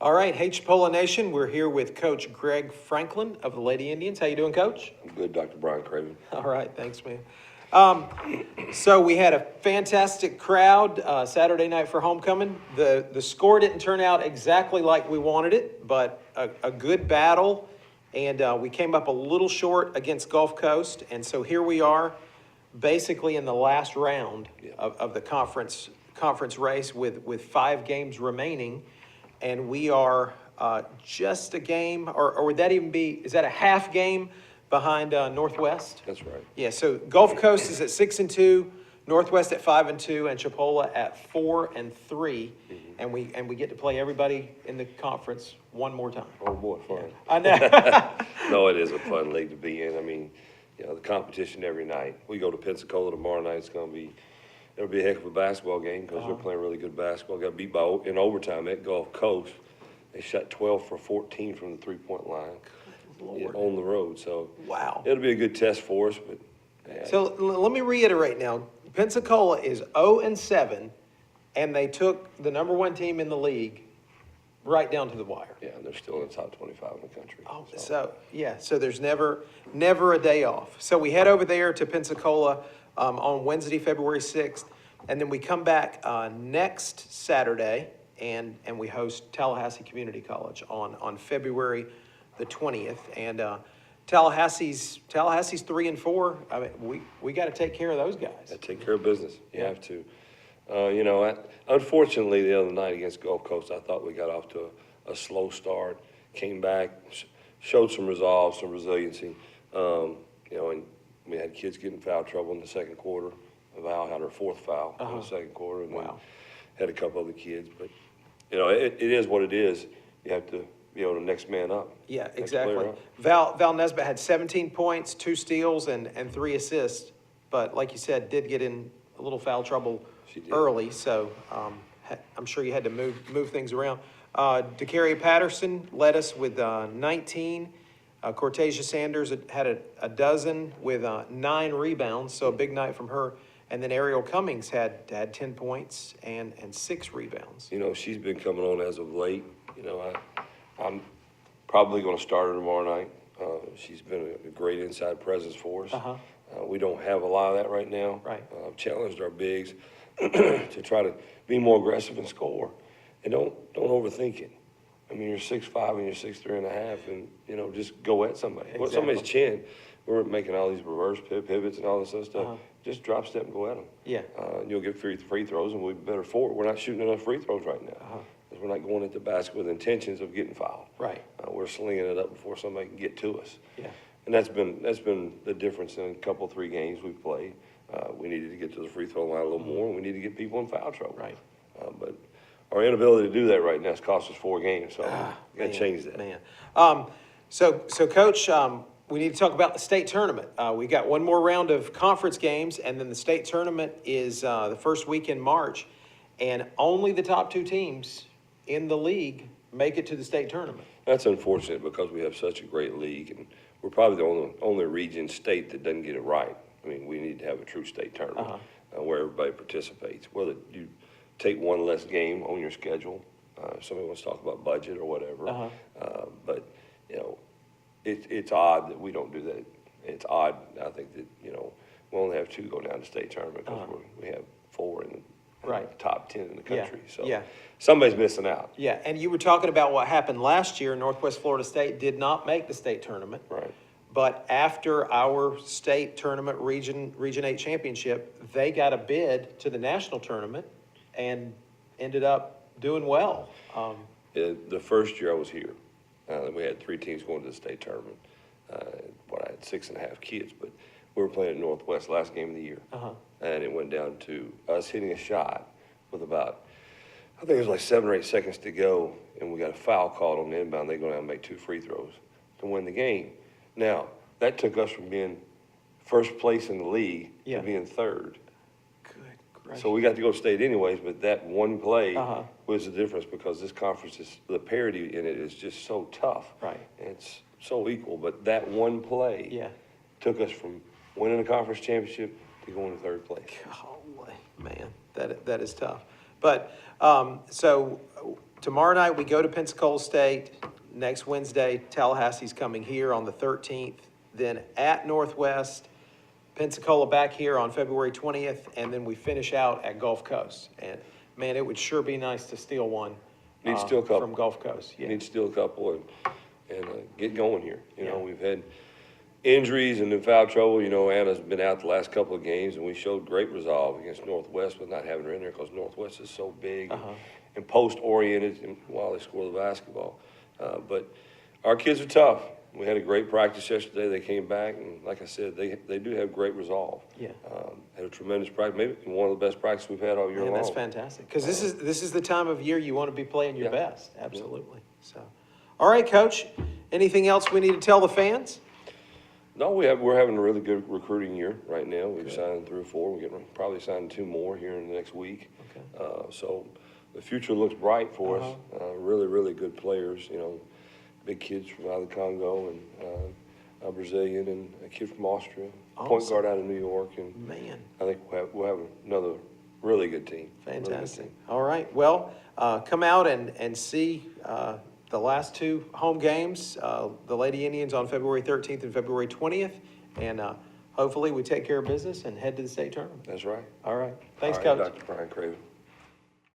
All right, hey Chipola Nation, we're here with Coach Greg Franklin of the Lady Indians. How you doing, Coach? I'm good, Dr. Brian Craven. All right, thanks, man. So we had a fantastic crowd Saturday night for homecoming. The score didn't turn out exactly like we wanted it, but a good battle, and we came up a little short against Gulf Coast, and so here we are, basically in the last round of the conference race with 5 games remaining. And we are just a game, or would that even be, is that a half game behind Northwest? That's right. Yeah, so Gulf Coast is at 6-2, Northwest at 5-2, and Chipola at 4-3. Mm-hmm. And we get to play everybody in the conference one more time. Oh, boy, fun. Yeah. I know. No, it is a fun league to be in. I mean, you know, the competition every night. We go to Pensacola tomorrow night. It'll be a heck of a basketball game because they're playing really good basketball. Got beat in overtime at Gulf Coast. They shot 12 for 14 from the three-point line on the road. So wow, it'll be a good test for us. But so let me reiterate now. Pensacola is 0-7, and they took the number 1 team in the league right down to the wire. Yeah, and they're still in the top 25 in the country. Oh, so there's never a day off. So we head over there to Pensacola on Wednesday, February 6th, and then we come back next Saturday, and we host Tallahassee Community College on February the 20th. And Tallahassee's 3-4. I mean, we got to take care of those guys. Got to take care of business. You have to. You know, unfortunately, the other night against Gulf Coast, I thought we got off to a slow start. Came back, showed some resolve, some resiliency. You know, and we had kids getting foul trouble in the second quarter. Val had her 4th foul in the second quarter, and then had a couple other kids. But you know, it is what it is. You have to be able to next man up. Yeah, exactly. Val Nesbitt had 17 points, 2 steals, and 3 assists. But like you said, did get in a little foul trouble early, so I'm sure you had to move things around. DeCarrie Patterson led us with 19. Cortasia Sanders had a dozen with 9 rebounds, so a big night from her. And then Ariel Cummings had 10 points and 6 rebounds. You know, she's been coming on as of late. You know, I'm probably going to start her tomorrow night. She's been a great inside presence for us. We don't have a lot of that right now. Right. Challenged our bigs to try to be more aggressive and score. And don't overthink it. I mean, you're 6'5" and you're 6'3.5", and you know, just go at somebody. Exactly. Somebody's chin. We're making all these reverse pivots and all this other stuff. Just drop step and go at them. Yeah. You'll get free throws, and we'll be better for it. We're not shooting enough free throws right now. Because we're not going at the basket with intentions of getting fouled. Right. We're slinging it up before somebody can get to us. Yeah. And that's been the difference in a couple, 3 games we've played. We needed to get to the free throw line a little more, and we need to get people in foul trouble. Right. But our inability to do that right now has cost us 4 games, so we got to change that. Man. So Coach, we need to talk about the state tournament. We got one more round of conference games, and then the state tournament is the first week in March, and only the top 2 teams in the league make it to the state tournament. That's unfortunate because we have such a great league, and we're probably the only region state that doesn't get it right. I mean, we need to have a true state tournament where everybody participates. Whether you take one less game on your schedule, somebody wants to talk about budget or whatever, but you know, it's odd that we don't do that. It's odd, I think, that, you know, we only have 2 go down to state tournament because we have 4 in the top 10 in the country. So somebody's missing out. Yeah, and you were talking about what happened last year. Northwest Florida State did not make the state tournament. Right. But after our state tournament Region 8 championship, they got a bid to the national tournament and ended up doing well. The first year I was here, we had 3 teams going to the state tournament. I had 6.5 kids, but we were playing at Northwest last game of the year. And it went down to us hitting a shot with about, I think it was like 7 or 8 seconds to go, and we got a foul called on the inbound. They go down and make 2 free throws to win the game. Now, that took us from being first place in the league to being 3rd. Good gracious. So we got to go to state anyways, but that one play was the difference because this conference, the parity in it is just so tough. Right. And it's so equal, but that one play took us from winning a conference championship to going to 3rd place. Golly, man, that is tough. But so tomorrow night, we go to Pensacola State. Next Wednesday, Tallahassee's coming here on the 13th. Then at Northwest, Pensacola back here on February 20th, and then we finish out at Gulf Coast. And man, it would sure be nice to steal one. Need to steal a couple. From Gulf Coast, You yeah. need to steal a couple and get going here. You know, Yeah. we've had injuries and in foul trouble. You know, Anna's been out the last couple of games, and we showed great resolve against Northwest with not having her in there because Northwest is so big and post-oriented while they score the basketball. But our kids are tough. We had a great practice yesterday. They came back, and like I said, they do have great resolve. Yeah. Had a tremendous practice, maybe one of the best practices we've had all year long. Man, that's fantastic. Because this is the time of year you want to be playing your Yeah. best. Absolutely. So, all right, Coach. Anything else we need to tell the fans? No, we're having a really good recruiting year right now. We've signed 3 or 4. We're getting probably signing 2 more here in the next week. Okay. So the future looks bright for us. Really, really good players. You know, big kids from out of the Congo and a Brazilian and a kid from Austria, point Awesome. guard out of New York, and Man, I think we'll have another really good team. Really good fantastic. team. All right. Well, come out and see the last 2 home games, the Lady Indians on February 13th and February 20th. And hopefully we take care of business and head to the state tournament. That's right. All right. Thanks, All right, Coach. Dr. Brian Craven.